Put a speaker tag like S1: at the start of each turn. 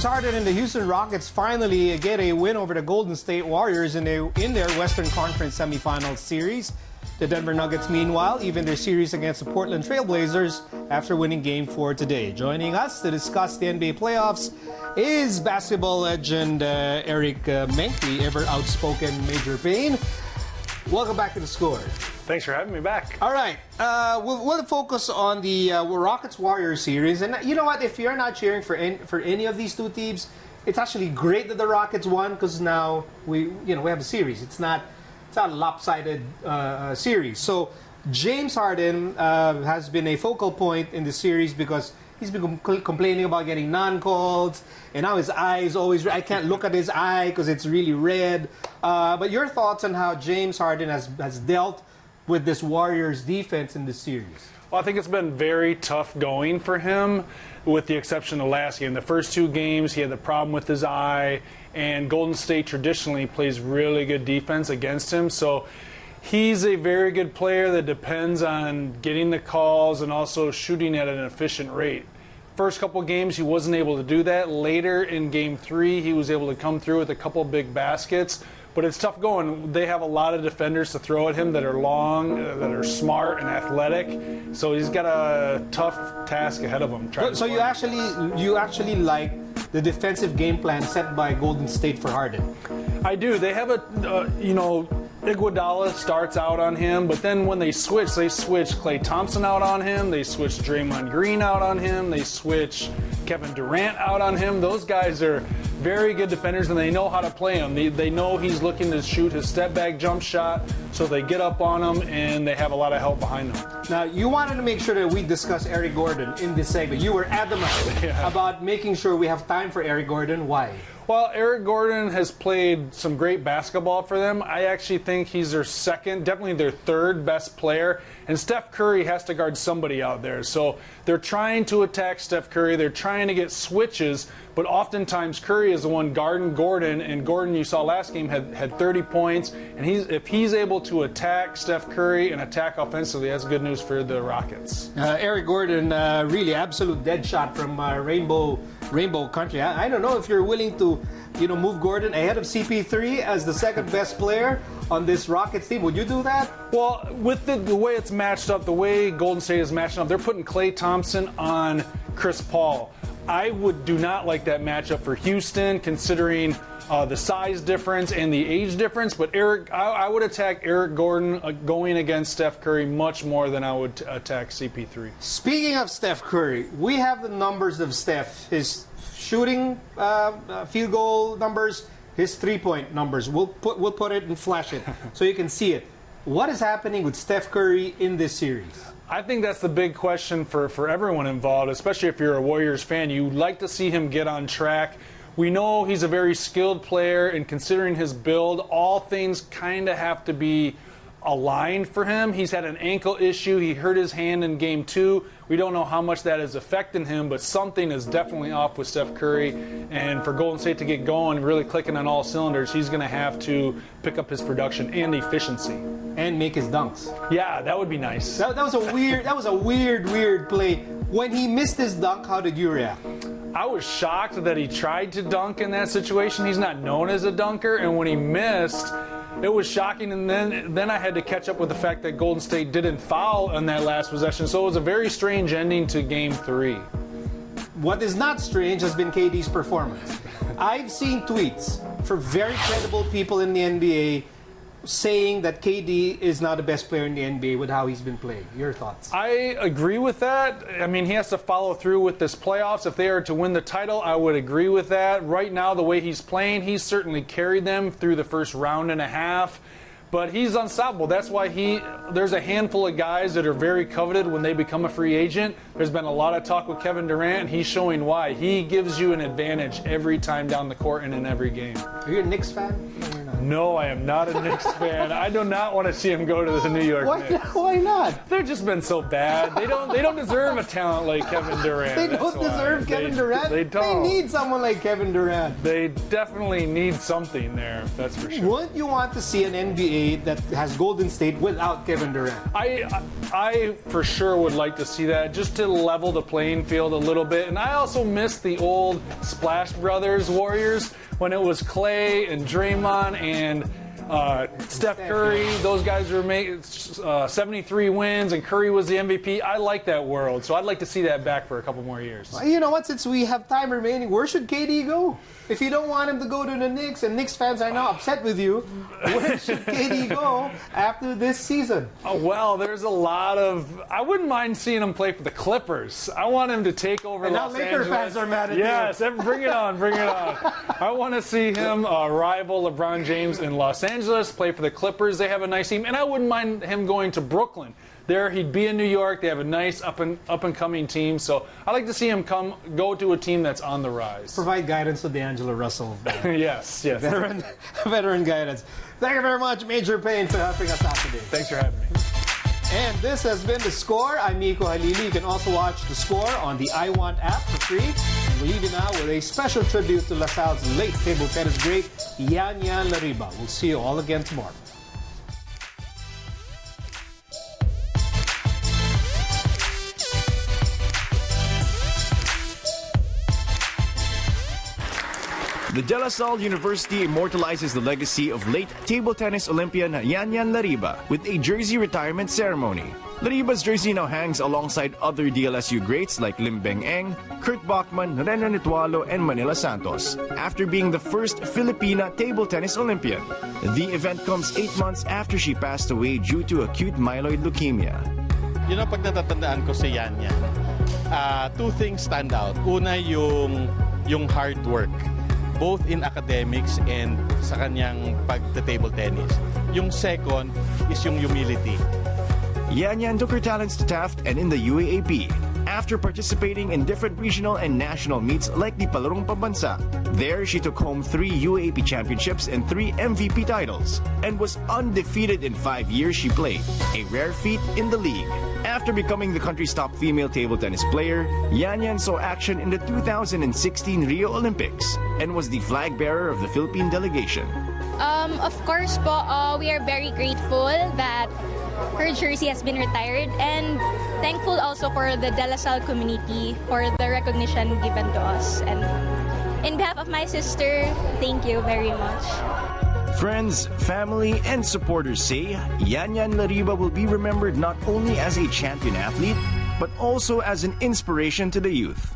S1: James Harden and the Houston Rockets finally get a win over the Golden State Warriors in their Western Conference Semifinals series. The Denver Nuggets, meanwhile, even their series against the Portland Trail Blazers after winning Game 4 today. Joining us to discuss the NBA playoffs is basketball legend Eric Menk, the ever outspoken Major Payne. Welcome back to the Score.
S2: Thanks for having me back.
S1: All right, we'll focus on the Rockets-Warriors series. And you know what? If you're not cheering for any of these two teams, it's actually great that the Rockets won because now we have a series. It's not a lopsided series. So James Harden has been a focal point in the series because he's been complaining about getting non-calls, and now his eye is always... I can't look at his eye because it's really red. But your thoughts on how James Harden has dealt with this Warriors defense in this series?
S2: Well, I think it's been very tough going for him, with the exception of last game. The first two games, he had the problem with his eye, and Golden State traditionally plays really good defense against him. So he's a very good player that depends on getting the calls and also shooting at an efficient rate. First couple games, he wasn't able to do that. Later in Game 3, he was able to come through with a couple big baskets. But it's tough going. They have a lot of defenders to throw at him that are long, that are smart and athletic. So he's got a tough task ahead of him.
S1: So you actually like the defensive game plan set by Golden State for Harden?
S2: I do. They have Iguodala starts out on him, but then when they switch Klay Thompson out on him, they switch Draymond Green out on him, they switch Kevin Durant out on him. Those guys are very good defenders, and they know how to play him. They know he's looking to shoot his step-back jump shot, so they get up on him, and they have a lot of help behind them.
S1: Now, you wanted to make sure that we discuss Eric Gordon in this segment. You were adamant about making sure we have time for Eric Gordon. Why?
S2: Well, Eric Gordon has played some great basketball for them. I actually think he's their second, definitely their third best player. And Steph Curry has to guard somebody out there. So they're trying to attack Steph Curry. They're trying to get switches. But oftentimes Curry is the one guarding Gordon. And Gordon, you saw last game, had 30 points. And if he's able to attack Steph Curry and attack offensively, that's good news for the Rockets.
S1: Eric Gordon, really absolute dead shot from Rainbow Country. I don't know if you're willing to move Gordon ahead of CP3 as the second best player on this Rockets team. Would you do that?
S2: Well, with the way it's matched up, the way Golden State is matching up, they're putting Klay Thompson on Chris Paul. I do not like that matchup for Houston, considering the size difference and the age difference. But I would attack Eric Gordon going against Steph Curry much more than I would attack CP3.
S1: Speaking of Steph Curry, we have the numbers of Steph. His shooting field goal numbers, his three-point numbers. We'll put it and flash it so you can see it. What is happening with Steph Curry in this series?
S2: I think that's the big question for everyone involved, especially if you're a Warriors fan. You'd like to see him get on track. We know he's a very skilled player, and considering his build, all things kind of have to be aligned for him. He's had an ankle issue. He hurt his hand in Game 2. We don't know how much that is affecting him, but something is definitely off with Steph Curry. And for Golden State to get going, really clicking on all cylinders, he's going to have to pick up his production and efficiency.
S1: And make his dunks.
S2: Yeah, that would be nice.
S1: That was a weird play. When he missed his dunk, how did you react?
S2: I was shocked that he tried to dunk in that situation. He's not known as a dunker, and when he missed, it was shocking. And then I had to catch up with the fact that Golden State didn't foul on that last possession. So it was a very strange ending to Game 3.
S1: What is not strange has been KD's performance. I've seen tweets from very credible people in the NBA saying that KD is not the best player in the NBA with how he's been playing. Your thoughts?
S2: I agree with that. I mean, he has to follow through with this playoffs. If they are to win the title, I would agree with that. Right now, the way he's playing, he's certainly carried them through the first round and a half. But he's unstoppable. That's why there's a handful of guys that are very coveted when they become a free agent. There's been a lot of talk with Kevin Durant, and he's showing why. He gives you an advantage every time down the court and in every game.
S1: Are you a Knicks fan?
S2: No, I am not a Knicks fan. I do not want to see him go to the New York Knicks.
S1: Why not?
S2: They've just been so bad. They don't deserve a talent like Kevin Durant.
S1: They don't deserve Kevin Durant?
S2: They don't.
S1: They need someone like Kevin Durant.
S2: They definitely need something there, that's for sure.
S1: Wouldn't you want to see an NBA State that has Golden State without Kevin Durant.
S2: I for sure would like to see that, just to level the playing field a little bit. And I also miss the old Splash Brothers Warriors when it was Clay and Draymond and Steph Curry. Those guys were making 73 wins, and Curry was the MVP. I like that world, so I'd like to see that back for a couple more years.
S1: Well, you know what? Since we have time remaining, where should KD go? If you don't want him to go to the Knicks, and Knicks fans are now upset with you, where should KD go after this season?
S2: Oh, well, there's a lot of... I wouldn't mind seeing him play for the Clippers. I want him to take over
S1: and
S2: Los
S1: now Laker
S2: Angeles.
S1: fans are mad at
S2: yes, bring it on, bring it on. I want to see him rival LeBron James in Los Angeles, play for the Clippers. They have a nice team, and I wouldn't mind him going to Brooklyn. There, he'd be in New York. They have a nice up and coming team. So I'd like to see him go to a team that's on the rise.
S1: Provide guidance to D'Angelo Russell.
S2: yes.
S1: Veteran guidance. Thank you very much, Major Payne, for helping us out today.
S2: Thanks for having me.
S1: And this has been The Score. I'm Miko Halili. You can also watch The Score on the iWant app for free. And we'll leave you now with a special tribute to LaSalle's late table tennis great, Yan Lariba. We'll see you all again tomorrow.
S3: The De La Salle University immortalizes the legacy of late table tennis Olympian Yan Lariba with a jersey retirement ceremony. Lariba's jersey now hangs alongside other DLSU greats like Lim Beng Eng, Kurt Bachman, Rena Nitualo, and Manila Santos, after being the first Filipina table tennis Olympian. The event comes 8 months after she passed away due to acute myeloid leukemia.
S4: Yun ang pag natatandaan ko si Yan. Two things stand out. Una, yung hard work, both in academics and sa kanyang pag-table tennis. Yung second is yung humility.
S3: Yan took her talents to Taft and in the UAAP after participating in different regional and national meets like the Palarong Pambansa. There, she took home 3 UAAP championships and 3 MVP titles and was undefeated in 5 years she played, a rare feat in the league. After becoming the country's top female table tennis player, Yan saw action in the 2016 Rio Olympics and was the flag bearer of the Philippine delegation.
S5: Of course po, we are very grateful that her jersey has been retired, and thankful also for the De La Salle community for the recognition given to us. And in behalf of my sister, thank you very much.
S3: Friends, family, and supporters say Yan Lariba will be remembered not only as a champion athlete, but also as an inspiration to the youth.